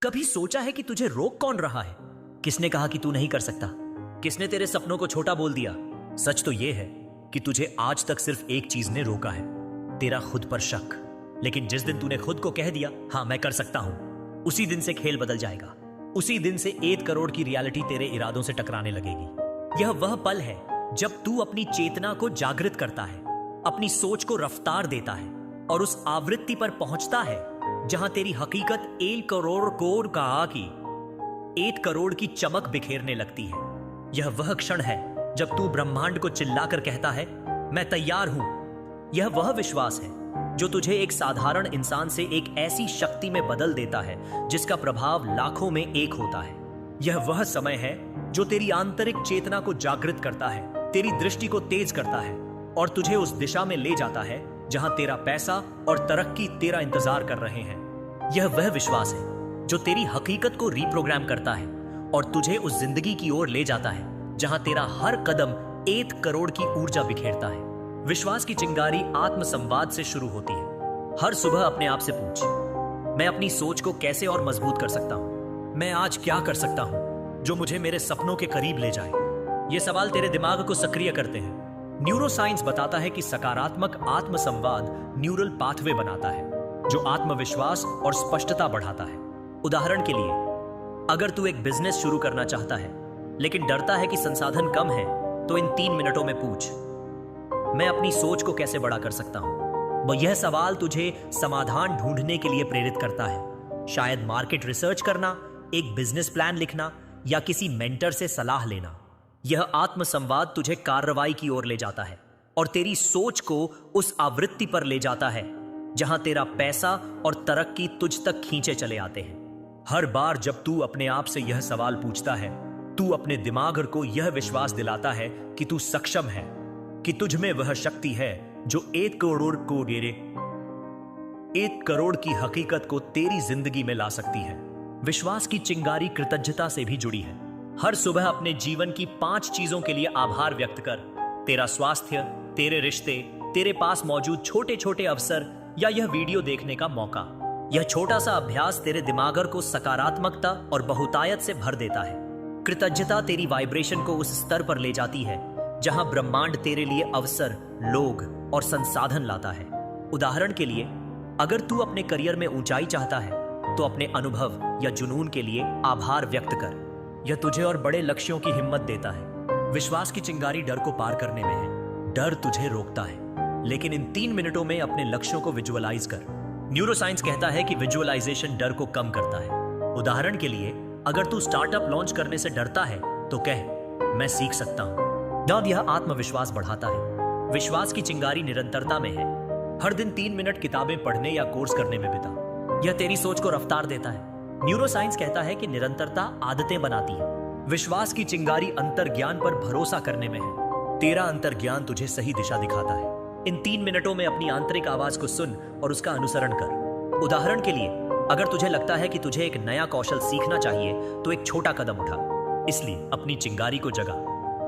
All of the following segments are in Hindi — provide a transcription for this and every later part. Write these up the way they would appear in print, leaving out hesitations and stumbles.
कभी सोचा है कि तुझे रोक कौन रहा है? किसने कहा कि तू नहीं कर सकता? किसने तेरे सपनों को छोटा बोल दिया? सच तो यह है कि तुझे आज तक सिर्फ एक चीज ने रोका है, तेरा खुद पर शक। लेकिन जिस दिन तूने खुद को कह दिया हाँ मैं कर सकता हूं, उसी दिन से खेल बदल जाएगा। उसी दिन से 1 करोड़ की रियलिटी तेरे इरादों से टकराने लगेगी। यह वह पल है जब तू अपनी चेतना को जागृत करता है, अपनी सोच को रफ्तार देता है और उस आवृत्ति पर पहुंचता है जहां तेरी हकीकत 1 करोड़ कोर कहा कि 1 करोड़ की चमक बिखेरने लगती है। यह वह क्षण है जब तू ब्रह्मांड को चिल्लाकर कहता है मैं तैयार हूं। यह वह विश्वास है जो तुझे एक साधारण इंसान से एक ऐसी शक्ति में बदल देता है जिसका प्रभाव लाखों में एक होता है। यह वह समय है जो तेरी आंतरिक चेतना को जागृत करता है, तेरी दृष्टि को तेज करता है और तुझे उस दिशा में ले जाता है जहां तेरा पैसा और तरक्की तेरा इंतजार कर रहे हैं। यह वह विश्वास है जो तेरी हकीकत को रीप्रोग्राम करता है और तुझे उस जिंदगी की ओर ले जाता है जहां तेरा हर कदम 1 करोड़ की ऊर्जा बिखेरता है। विश्वास की चिंगारी आत्मसंवाद से शुरू होती है। हर सुबह अपने आप से पूछ, मैं अपनी सोच को कैसे और मजबूत कर सकता हूं? मैं आज क्या कर सकता हूं जो मुझे मेरे सपनों के करीब ले जाए? ये सवाल तेरे दिमाग को सक्रिय करते हैं। न्यूरोसाइंस बताता है कि सकारात्मक आत्मसंवाद न्यूरल पाथवे बनाता है जो आत्मविश्वास और स्पष्टता बढ़ाता है। उदाहरण के लिए, अगर तू एक बिजनेस शुरू करना चाहता है लेकिन डरता है कि संसाधन कम है, तो इन 3 मिनटों में पूछ, मैं अपनी सोच को कैसे बड़ा कर सकता हूं? यह सवाल तुझे समाधान ढूंढने के लिए प्रेरित करता है। शायद मार्केट रिसर्च करना, एक बिजनेस प्लान लिखना या किसी मेंटर से सलाह लेना। यह आत्मसंवाद तुझे कार्रवाई की ओर ले जाता है और तेरी सोच को उस आवृत्ति पर ले जाता है जहां तेरा पैसा और तरक्की तुझ तक खींचे चले आते हैं। हर बार जब तू अपने आप से यह सवाल पूछता है, तू अपने दिमाग को यह विश्वास दिलाता है कि तू सक्षम है, कि तुझ में वह शक्ति है जो 1 करोड़ की हकीकत को तेरी जिंदगी में ला सकती है। विश्वास की चिंगारी कृतज्ञता से भी जुड़ी है। हर सुबह अपने जीवन की 5 चीजों के लिए आभार व्यक्त कर। तेरा स्वास्थ्य, तेरे रिश्ते, तेरे पास मौजूद छोटे छोटे अवसर या यह वीडियो देखने का मौका। यह छोटा सा अभ्यास तेरे दिमाग को सकारात्मकता और बहुतायत से भर देता है। कृतज्ञता तेरी वाइब्रेशन को उस स्तर पर ले जाती है जहां ब्रह्मांड तेरे लिए अवसर, लोग और संसाधन लाता है। उदाहरण के लिए, अगर तू अपने करियर में ऊंचाई चाहता है तो अपने अनुभव या जुनून के लिए आभार व्यक्त कर। यह तुझे और बड़े लक्ष्यों की हिम्मत देता है। विश्वास की चिंगारी डर को पार करने में है। डर तुझे रोकता है, लेकिन इन 3 मिनटों में अपने लक्ष्यों को विजुअलाइज कर। न्यूरोसाइंस कहता है कि विजुअलाइजेशन डर को कम करता है। उदाहरण के लिए, अगर तू स्टार्टअप लॉन्च करने से डरता है तो कह, मैं सीख सकता हूं। जब यह आत्मविश्वास बढ़ाता है। विश्वास की चिंगारी निरंतरता में है। हर दिन 3 मिनट किताबें पढ़ने या कोर्स करने में बिता। यह तेरी सोच को रफ्तार देता है। न्यूरोसाइंस कहता है कि निरंतरता आदतें बनाती है। विश्वास की चिंगारी अंतर्ज्ञान पर भरोसा करने में है। तेरा अंतर्ज्ञान तुझे सही दिशा दिखाता है। इन 3 मिनटों में अपनी आंतरिक आवाज को सुन और उसका अनुसरण कर। उदाहरण के लिए, अगर तुझे लगता है कि तुझे एक नया कौशल सीखना चाहिए तो एक छोटा कदम उठा। इसलिए अपनी चिंगारी को जगा,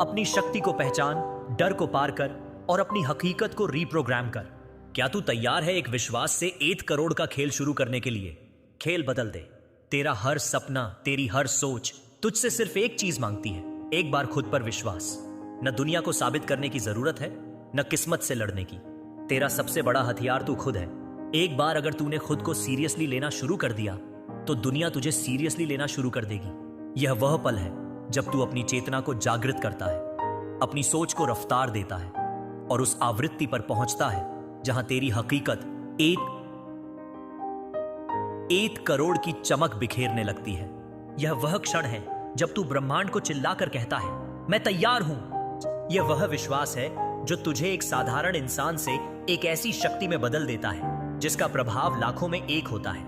अपनी शक्ति को पहचान, डर को पार कर और अपनी हकीकत को रीप्रोग्राम कर। क्या तू तैयार है एक विश्वास से 1 करोड़ का खेल शुरू करने के लिए? खेल बदल दे। तेरा हर सपना, तेरी हर सोच तुझसे सिर्फ एक चीज मांगती है, एक बार खुद पर विश्वास। न दुनिया को साबित करने की जरूरत है, न किस्मत से लड़ने की। तेरा सबसे बड़ा हथियार तू खुद है। एक बार अगर तूने खुद को सीरियसली लेना शुरू कर दिया तो दुनिया तुझे सीरियसली लेना शुरू कर देगी। यह वह पल है जब तू अपनी चेतना को जागृत करता है, अपनी सोच को रफ्तार देता है और उस आवृत्ति पर पहुंचता है जहां तेरी हकीकत 1 करोड़ की चमक बिखेरने लगती है। यह वह क्षण है जब तू ब्रह्मांड को चिल्लाकर कहता है, मैं तैयार हूं। यह वह विश्वास है जो तुझे एक साधारण इंसान से एक ऐसी शक्ति में बदल देता है जिसका प्रभाव लाखों में एक होता है।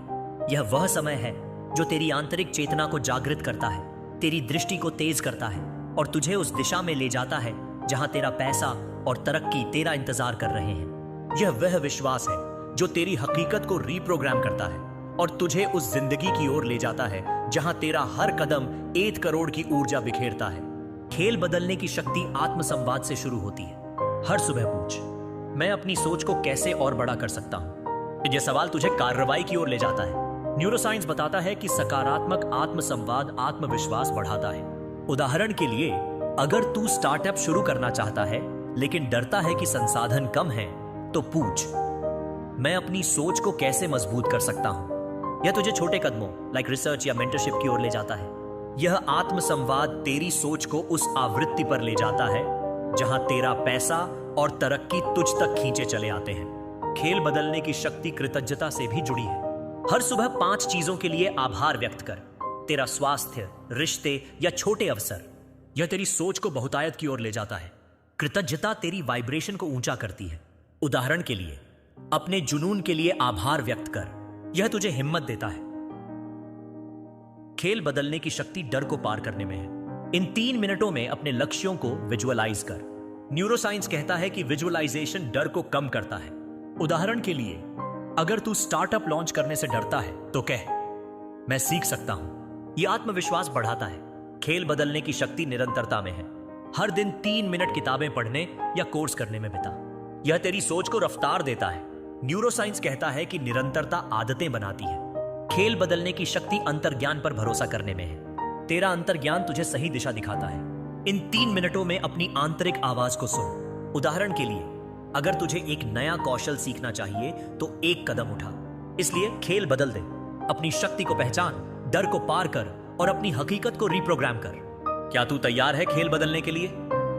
यह वह समय है जो तेरी आंतरिक चेतना को जागृत करता है, तेरी दृष्टि को तेज करता है और तुझे उस दिशा में ले जाता है जहां तेरा पैसा और तरक्की तेरा इंतजार कर रहे हैं। यह वह विश्वास है जो तेरी हकीकत को रीप्रोग्राम करता है और तुझे उस जिंदगी की ओर ले जाता है जहां तेरा हर कदम 1 करोड़ की ऊर्जा बिखेरता है। खेल बदलने की शक्ति आत्मसंवाद से शुरू होती है। हर सुबह पूछ, मैं अपनी सोच को कैसे और बड़ा कर सकता हूं? यह सवाल तुझे कार्रवाई की ओर ले जाता है। न्यूरोसाइंस बताता है कि सकारात्मक आत्मसंवाद आत्मविश्वास बढ़ाता है। उदाहरण के लिए, अगर तू स्टार्टअप शुरू करना चाहता है लेकिन डरता है कि संसाधन कम है, तो पूछ, मैं अपनी सोच को कैसे मजबूत कर सकता हूं? यह तुझे छोटे कदमों लाइक रिसर्च या मेंटरशिप की ओर ले जाता है। यह आत्मसंवाद तेरी सोच को उस आवृत्ति पर ले जाता है जहां तेरा पैसा और तरक्की तुझ तक खींचे चले आते हैं। खेल बदलने की शक्ति कृतज्ञता से भी जुड़ी है। हर सुबह 5 चीजों के लिए आभार व्यक्त कर। तेरा स्वास्थ्य, रिश्ते या छोटे अवसर। यह तेरी सोच को बहुतायत की ओर ले जाता है। कृतज्ञता तेरी वाइब्रेशन को ऊंचा करती है। उदाहरण के लिए, अपने जुनून के लिए आभार व्यक्त कर। यह तुझे हिम्मत देता है। खेल बदलने की शक्ति डर को पार करने में है। इन 3 मिनटों में अपने लक्ष्यों को विजुअलाइज कर। न्यूरोसाइंस कहता है कि विजुअलाइजेशन डर को कम करता है। उदाहरण के लिए, अगर तू स्टार्टअप लॉन्च करने से डरता है तो कह, मैं सीख सकता हूं। यह आत्मविश्वास बढ़ाता है। खेल बदलने की शक्ति निरंतरता में है। हर दिन 3 मिनट किताबें पढ़ने या कोर्स करने में बिता। यह तेरी सोच को रफ्तार देता है। न्यूरोसाइंस कहता है कि निरंतरता आदतें बनाती है। खेल बदलने की शक्ति अंतर्ज्ञान पर भरोसा करने में है। तेरा अंतर्ज्ञान तुझे सही दिशा दिखाता है। इन 3 मिनटों में अपनी आंतरिक आवाज को सुन। उदाहरण के लिए, अगर तुझे एक नया कौशल सीखना चाहिए तो एक कदम उठा। इसलिए खेल बदल दे। अपनी शक्ति को पहचान, डर को पार कर और अपनी हकीकत को रिप्रोग्राम कर। क्या तू तैयार है खेल बदलने के लिए?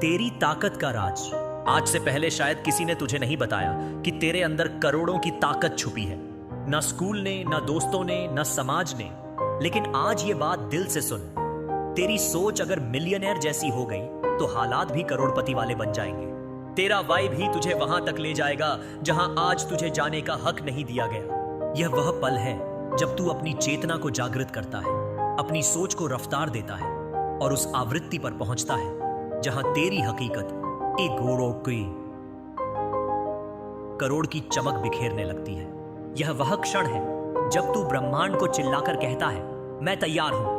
तेरी ताकत का राज। आज से पहले शायद किसी ने तुझे नहीं बताया कि तेरे अंदर करोड़ों की ताकत छुपी है। ना स्कूल ने, ना दोस्तों ने, ना समाज ने। लेकिन आज ये बात दिल से सुन। तेरी सोच अगर मिलियनेयर जैसी हो गई तो हालात भी करोड़पति वाले बन जाएंगे। तेरा वाइब ही तुझे वहां तक ले जाएगा जहां आज तुझे जाने का हक नहीं दिया गया। यह वह पल है जब तू अपनी चेतना को जागृत करता है, अपनी सोच को रफ्तार देता है और उस आवृत्ति पर पहुंचता है जहां तेरी हकीकत एक करोड़ की चमक बिखेरने लगती है। यह वह क्षण है जब तू ब्रह्मांड को चिल्लाकर कहता है, मैं तैयार हूं।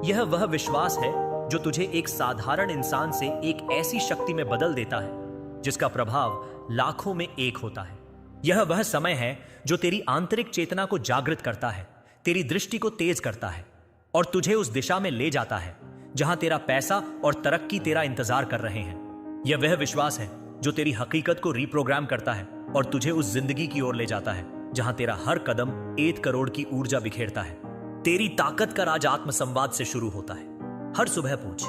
यह वह विश्वास है जो तुझे एक साधारण इंसान से एक ऐसी शक्ति में बदल देता है जिसका प्रभाव लाखों में एक होता है। यह वह समय है जो तेरी आंतरिक चेतना को जागृत करता है, तेरी दृष्टि को तेज करता है और तुझे उस दिशा में ले जाता है जहां तेरा पैसा और तरक्की तेरा इंतजार कर रहे हैं। यह वह विश्वास है जो तेरी हकीकत को रिप्रोग्राम करता है और तुझे उस जिंदगी की ओर ले जाता है जहां तेरा हर कदम 1 करोड़ की ऊर्जा बिखेरता है। तेरी ताकत का राज आत्मसंवाद से शुरू होता है। हर सुबह पूछ,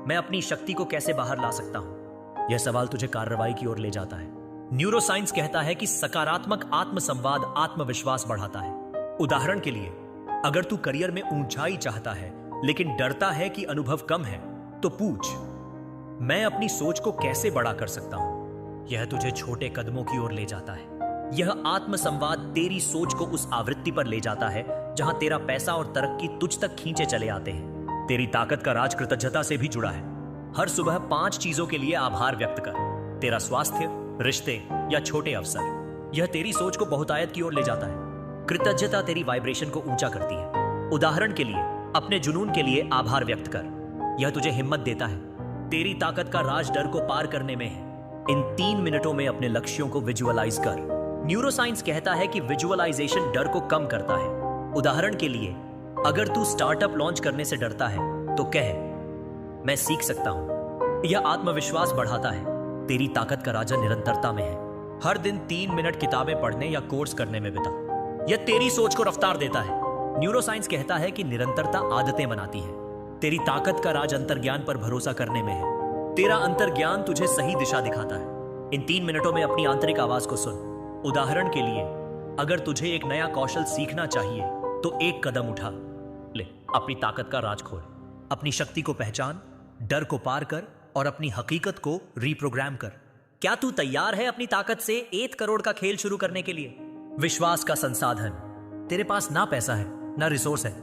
मैं अपनी शक्ति को कैसे बाहर ला सकता हूं? यह सवाल तुझे कार्रवाई की ओर ले जाता है। न्यूरोसाइंस कहता है कि सकारात्मक आत्मसंवाद आत्मविश्वास बढ़ाता है। उदाहरण के लिए, अगर तू करियर में ऊंचाई चाहता है लेकिन डरता है कि अनुभव कम है, तो पूछ, मैं अपनी सोच को कैसे बड़ा कर सकता हूं? यह तुझे छोटे कदमों की ओर ले जाता है। यह आत्मसंवाद तेरी सोच को उस आवृत्ति पर ले जाता है जहां तेरा पैसा और तरक्की तुझ तक खींचे चले आते हैं। तेरी ताकत का राज कृतज्ञता से भी जुड़ा है। हर सुबह 5 चीजों के लिए आभार व्यक्त कर। तेरा स्वास्थ्य, रिश्ते या छोटे अवसर। यह तेरी सोच को बहुतायत की ओर ले जाता है। कृतज्ञता तेरी वाइब्रेशन को ऊंचा करती है। उदाहरण के लिए, अपने जुनून के लिए आभार व्यक्त कर। यह तुझे हिम्मत देता है। तेरी ताकत का राज डर को पार करने में है। इन 3 मिनटों में अपने लक्ष्यों को विजुअलाइज कर। न्यूरोसाइंस कहता है कि विजुअलाइजेशन डर को कम करता है। उदाहरण के लिए, अगर तू स्टार्टअप लॉन्च करने से डरता है तो कह, मैं सीख सकता हूं। यह आत्मविश्वास बढ़ाता है। तेरी ताकत का राजा निरंतरता में है। हर दिन 3 मिनट किताबें पढ़ने या कोर्स करने में बिता। यह तेरी सोच को रफ्तार देता है। न्यूरोसाइंस कहता है कि निरंतरता आदतें बनाती है। तेरी ताकत का राज अंतर्ज्ञान पर भरोसा करने में है। तेरा अंतर्ज्ञान तुझे सही दिशा दिखाता है। इन 3 मिनटों में अपनी आंतरिक आवाज को सुन। उदाहरण के लिए, अगर तुझे एक नया कौशल सीखना चाहिए तो एक कदम उठा। ले, अपनी ताकत का राज खोल। अपनी शक्ति को पहचान, डर को पार कर और अपनी हकीकत को रिप्रोग्राम कर। क्या तू तैयार है अपनी ताकत से 1 करोड़ का खेल शुरू करने के लिए? विश्वास का संसाधन। तेरे पास ना पैसा है ना रिसोर्स है,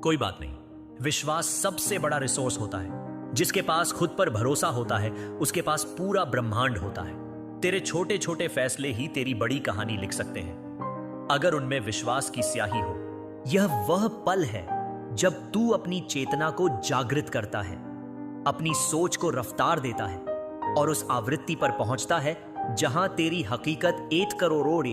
कोई बात नहीं। विश्वास सबसे बड़ा रिसोर्स होता है। जिसके पास खुद पर भरोसा होता है उसके पास पूरा ब्रह्मांड होता है। तेरे छोटे छोटे फैसले ही तेरी बड़ी कहानी लिख सकते हैं अगर उनमें विश्वास की स्याही हो। यह वह पल है जब तू अपनी चेतना को जागृत करता है, अपनी सोच को रफ्तार देता है और उस आवृत्ति पर पहुंचता है जहां तेरी हकीकत 1 करोड़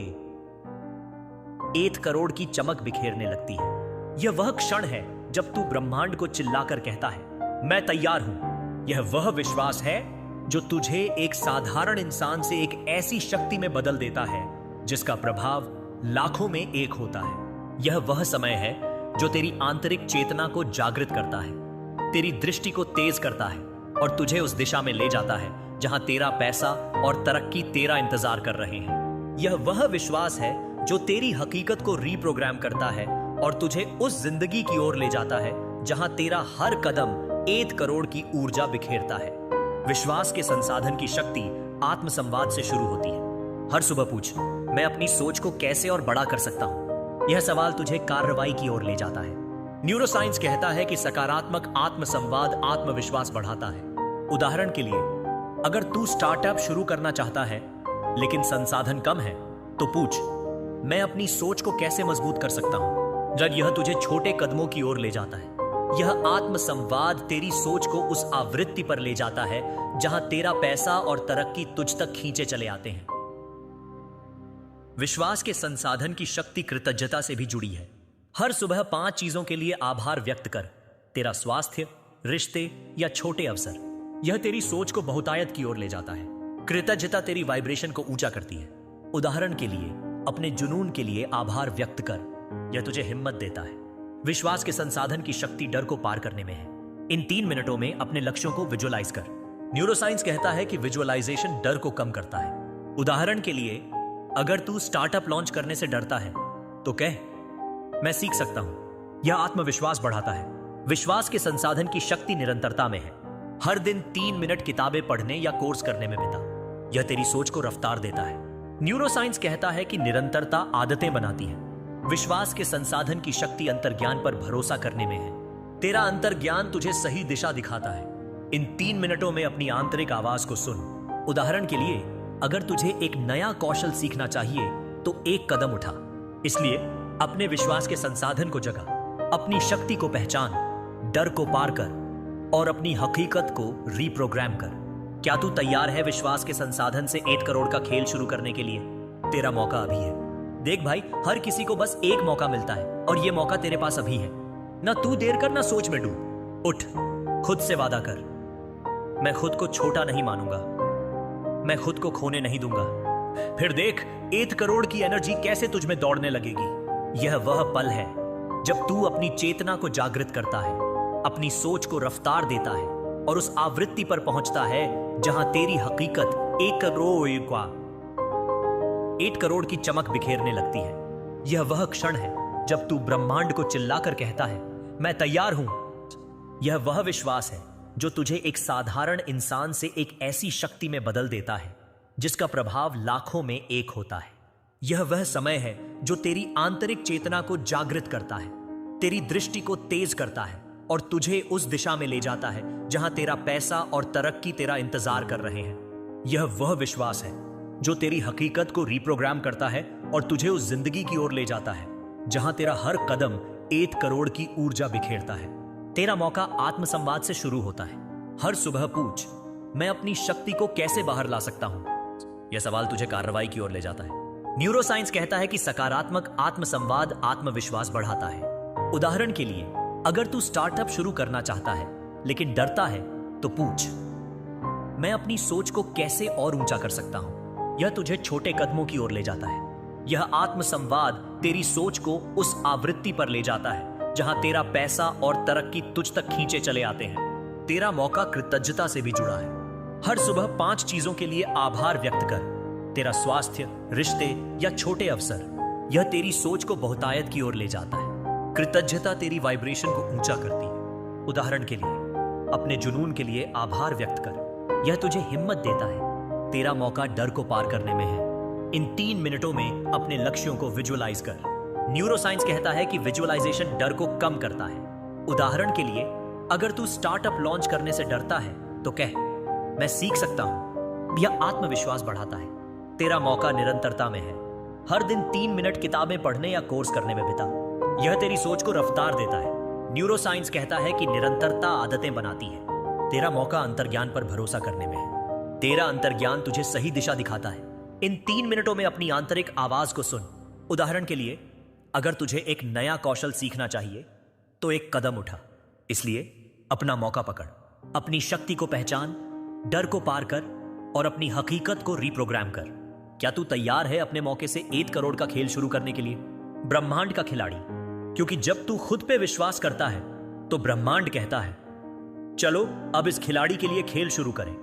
1 करोड़ की चमक बिखेरने लगती है। यह वह क्षण है जब तू ब्रह्मांड को चिल्लाकर कहता है, मैं तैयार हूं। यह वह विश्वास है जो तुझे एक साधारण इंसान से एक ऐसी शक्ति में बदल देता है जिसका प्रभाव लाखों में एक होता है। यह वह समय है जो तेरी आंतरिक चेतना को जागृत करता है, तेरी दृष्टि को तेज करता है और तुझे उस दिशा में ले जाता है जहां तेरा पैसा और तरक्की तेरा इंतजार कर रहे हैं। यह वह विश्वास है जो तेरी हकीकत को रीप्रोग्राम करता है और तुझे उस जिंदगी की ओर ले जाता है जहां तेरा हर कदम 1 करोड़ की ऊर्जा बिखेरता है। विश्वास के संसाधन की शक्ति आत्मसंवाद से शुरू होती है। हर सुबह पूछ, मैं अपनी सोच को कैसे और बड़ा कर सकता हूं? यह सवाल तुझे कार्रवाई की ओर ले जाता है। न्यूरोसाइंस कहता है कि सकारात्मक आत्मसंवाद आत्मविश्वास बढ़ाता है। उदाहरण के लिए, अगर तू स्टार्टअप शुरू करना चाहता है लेकिन संसाधन कम है, तो पूछ, मैं अपनी सोच को कैसे मजबूत कर सकता हूं? जब यह तुझे छोटे कदमों की ओर ले जाता है। यह आत्मसंवाद तेरी सोच को उस आवृत्ति पर ले जाता है जहां तेरा पैसा और तरक्की तुझ तक खींचे चले आते हैं। विश्वास के संसाधन की शक्ति कृतज्ञता से भी जुड़ी है। हर सुबह 5 चीजों के लिए आभार व्यक्त कर। तेरा स्वास्थ्य, रिश्ते या छोटे अवसर। यह तेरी सोच को बहुतायत की ओर ले जाता है। कृतज्ञता तेरी वाइब्रेशन को ऊंचा करती है। उदाहरण के लिए, अपने जुनून के लिए आभार व्यक्त कर। यह तुझे हिम्मत देता है। विश्वास के संसाधन की शक्ति डर को पार करने में है। इन 3 मिनटों में अपने लक्ष्यों को विजुअलाइज कर। न्यूरोसाइंस कहता है कि विजुअलाइजेशन डर को कम करता है। उदाहरण के लिए, अगर तू स्टार्टअप लॉन्च करने से डरता है तो कह, मैं सीख सकता हूं। यह आत्मविश्वास बढ़ाता है। विश्वास के संसाधन की शक्ति निरंतरता में है। हर दिन 3 मिनट किताबें पढ़ने या कोर्स करने में बिता। यह तेरी सोच को रफ्तार देता है। न्यूरोसाइंस कहता है कि निरंतरता आदतें बनाती है। विश्वास के संसाधन की शक्ति अंतर्ज्ञान पर भरोसा करने में है। तेरा अंतर्ज्ञान तुझे सही दिशा दिखाता है। इन 3 मिनटों में अपनी आंतरिक आवाज को सुन। उदाहरण के लिए, अगर तुझे एक नया कौशल सीखना चाहिए तो एक कदम उठा। इसलिए अपने विश्वास के संसाधन को जगा, अपनी शक्ति को पहचान, डर को पार कर और अपनी हकीकत को रीप्रोग्राम कर। क्या तू तैयार है विश्वास के संसाधन से 1 करोड़ का खेल शुरू करने के लिए? तेरा मौका अभी है। देख भाई, हर किसी को बस एक मौका मिलता है और यह मौका तेरे पास अभी है। ना तू देर कर, ना सोच में डूब। उठ, खुद से वादा कर, मैं खुद को छोटा नहीं मानूंगा, मैं खुद को खोने नहीं दूंगा। फिर देख 1 करोड़ की एनर्जी कैसे तुझ में दौड़ने लगेगी। यह वह पल है जब तू अपनी चेतना को जागृत करता है, अपनी सोच को रफ्तार देता है और उस आवृत्ति पर पहुंचता है जहां तेरी हकीकत 1 करोड़ की चमक बिखेरने लगती है। यह वह क्षण है जब तू ब्रह्मांड को चिल्लाकर कहता है, मैं तैयार हूं। यह वह विश्वास है जो तुझे एक साधारण इंसान से एक ऐसी शक्ति में बदल देता है जिसका प्रभाव लाखों में एक होता है। यह वह समय है जो तेरी आंतरिक चेतना को जागृत करता है, तेरी दृष्टि को तेज करता है और तुझे उस दिशा में ले जाता है जहां तेरा पैसा और तरक्की तेरा इंतजार कर रहे हैं। यह वह विश्वास है जो तेरी हकीकत को रीप्रोग्राम करता है और तुझे उस जिंदगी की ओर ले जाता है जहां तेरा हर कदम 1 करोड़ की ऊर्जा बिखेरता है। तेरा मौका आत्मसंवाद से शुरू होता है। हर सुबह पूछ, मैं अपनी शक्ति को कैसे बाहर ला सकता हूं? यह सवाल तुझे कार्रवाई की ओर ले जाता है। न्यूरोसाइंस कहता है कि सकारात्मक आत्मसंवाद आत्मविश्वास बढ़ाता है। उदाहरण के लिए, अगर तू स्टार्टअप शुरू करना चाहता है लेकिन डरता है तो पूछ, मैं अपनी सोच को कैसे और ऊंचा कर सकता हूं? यह तुझे छोटे कदमों की ओर ले जाता है। यह आत्मसंवाद तेरी सोच को उस आवृत्ति पर ले जाता है जहां तेरा पैसा और तरक्की तुझ तक खींचे चले आते हैं। तेरा मौका कृतज्ञता से भी जुड़ा है। हर सुबह 5 चीजों के लिए आभार व्यक्त कर। तेरा स्वास्थ्य, रिश्ते या छोटे अवसर। यह तेरी सोच को बहुतायत की ओर ले जाता है। कृतज्ञता तेरी वाइब्रेशन को ऊंचा करती है। उदाहरण के लिए, अपने जुनून के लिए आभार व्यक्त कर। यह तुझे हिम्मत देता है। तेरा मौका डर को पार करने में है। इन 3 मिनटों में अपने लक्ष्यों को विजुअलाइज कर। न्यूरोसाइंस कहता है कि विजुअलाइजेशन डर को कम करता है। उदाहरण के लिए, अगर तू स्टार्टअप लॉन्च करने से डरता है तो कह, मैं सीख सकता हूं। यह आत्मविश्वास बढ़ाता है। तेरा मौका निरंतरता में है। हर दिन 3 मिनट किताबें पढ़ने या कोर्स करने में बिता। यह तेरी सोच को रफ्तार देता है। न्यूरोसाइंस कहता है कि निरंतरता आदतें बनाती है। तेरा मौका अंतर्ज्ञान पर भरोसा करने में है। तेरा अंतर्ज्ञान तुझे सही दिशा दिखाता है। इन 3 मिनटों में अपनी आंतरिक आवाज को सुन। उदाहरण के लिए, अगर तुझे एक नया कौशल सीखना चाहिए तो एक कदम उठा। इसलिए अपना मौका पकड़, अपनी शक्ति को पहचान, डर को पार कर और अपनी हकीकत को रीप्रोग्राम कर। क्या तू तैयार है अपने मौके से 8 करोड़ का खेल शुरू करने के लिए? ब्रह्मांड का खिलाड़ी, क्योंकि जब तू खुद पे विश्वास करता है तो ब्रह्मांड कहता है चलो अब इस खिलाड़ी के लिए खेल शुरू करें।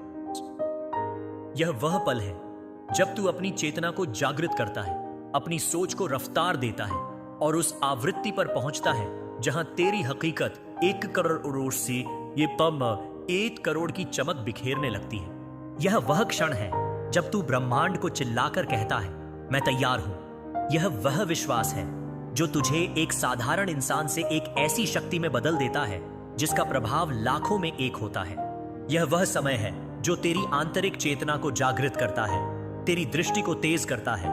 यह वह पल है जब तू अपनी चेतना को जागृत करता है, अपनी सोच को रफ्तार देता है और उस आवृत्ति पर पहुंचता है जहां तेरी हकीकत 1 करोड़ से ये पम 8 करोड़ की चमक बिखेरने लगती है। यह वह क्षण है जब तू ब्रह्मांड को चिल्लाकर कहता है मैं तैयार हूं। यह वह विश्वास है जो तुझे एक साधारण इंसान से एक ऐसी शक्ति में बदल देता है जिसका प्रभाव लाखों में एक होता है। यह वह समय है जो तेरी आंतरिक चेतना को जागृत करता है, तेरी दृष्टि को तेज करता है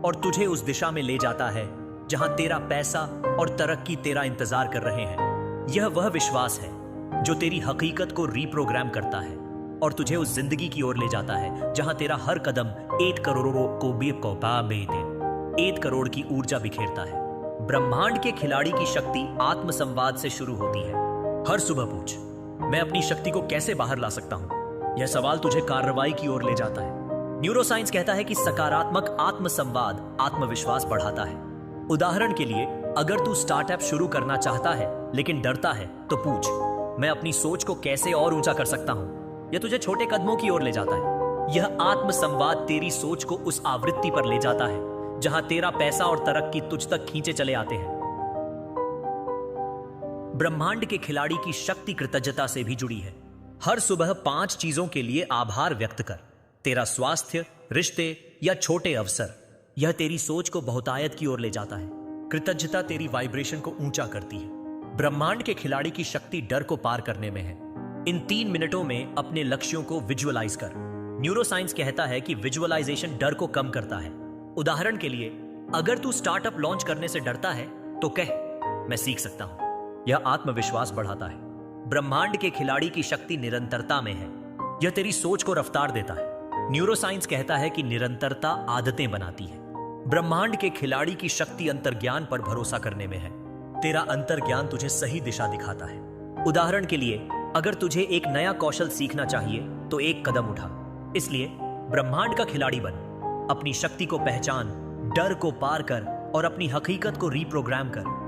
और तुझे उस दिशा में ले जाता है जहां तेरा पैसा और तरक्की तेरा इंतजार कर रहे हैं। यह वह विश्वास है जो तेरी हकीकत को रीप्रोग्राम करता है और तुझे उस जिंदगी की ओर ले जाता है जहां तेरा हर कदम 8 करोड़ों को भी 8 करोड़ की ऊर्जा बिखेरता है। ब्रह्मांड के खिलाड़ी की शक्ति आत्मसंवाद से शुरू होती है। हर सुबह पूछ, मैं अपनी शक्ति को कैसे बाहर ला सकता हूं? यह सवाल तुझे कार्रवाई की ओर ले जाता है। न्यूरोसाइंस कहता है कि सकारात्मक आत्मसंवाद आत्मविश्वास बढ़ाता है। उदाहरण के लिए, अगर तू स्टार्टअप शुरू करना चाहता है लेकिन डरता है तो पूछ, मैं अपनी सोच को कैसे और ऊंचा कर सकता हूं? यह तुझे छोटे कदमों की ओर ले जाता है। यह आत्मसंवाद तेरी सोच को उस आवृत्ति पर ले जाता है जहां तेरा पैसा और तरक्की तुझ तक खींचे चले आते हैं। ब्रह्मांड के खिलाड़ी की शक्ति कृतज्ञता से भी जुड़ी है। हर सुबह 5 चीजों के लिए आभार व्यक्त कर। तेरा स्वास्थ्य, रिश्ते या छोटे अवसर। यह तेरी सोच को बहुतायत की ओर ले जाता है। कृतज्ञता तेरी वाइब्रेशन को ऊंचा करती है। ब्रह्मांड के खिलाड़ी की शक्ति डर को पार करने में है। इन 3 मिनटों में अपने लक्ष्यों को विजुअलाइज कर। न्यूरोसाइंस कहता है कि विजुअलाइजेशन डर को कम करता है। उदाहरण के लिए, अगर तू स्टार्टअप लॉन्च करने से डरता है तो कह, मैं सीख सकता हूं। यह आत्मविश्वास बढ़ाता है। ब्रह्मांड के खिलाड़ी की शक्ति निरंतरता में है। यह तेरी सोच को रफ्तार देता है। न्यूरोसाइंस कहता है कि निरंतरता आदतें बनाती है। ब्रह्मांड के खिलाड़ी की शक्ति अंतर्ज्ञान पर भरोसा करने में है। तेरा अंतर्ज्ञान तुझे सही दिशा दिखाता है। उदाहरण के लिए, अगर तुझे एक नया कौशल सीखना चाहिए तो एक कदम उठा। इसलिए ब्रह्मांड का खिलाड़ी बन, अपनी शक्ति को पहचान, डर को पार कर और अपनी हकीकत को रीप्रोग्राम कर।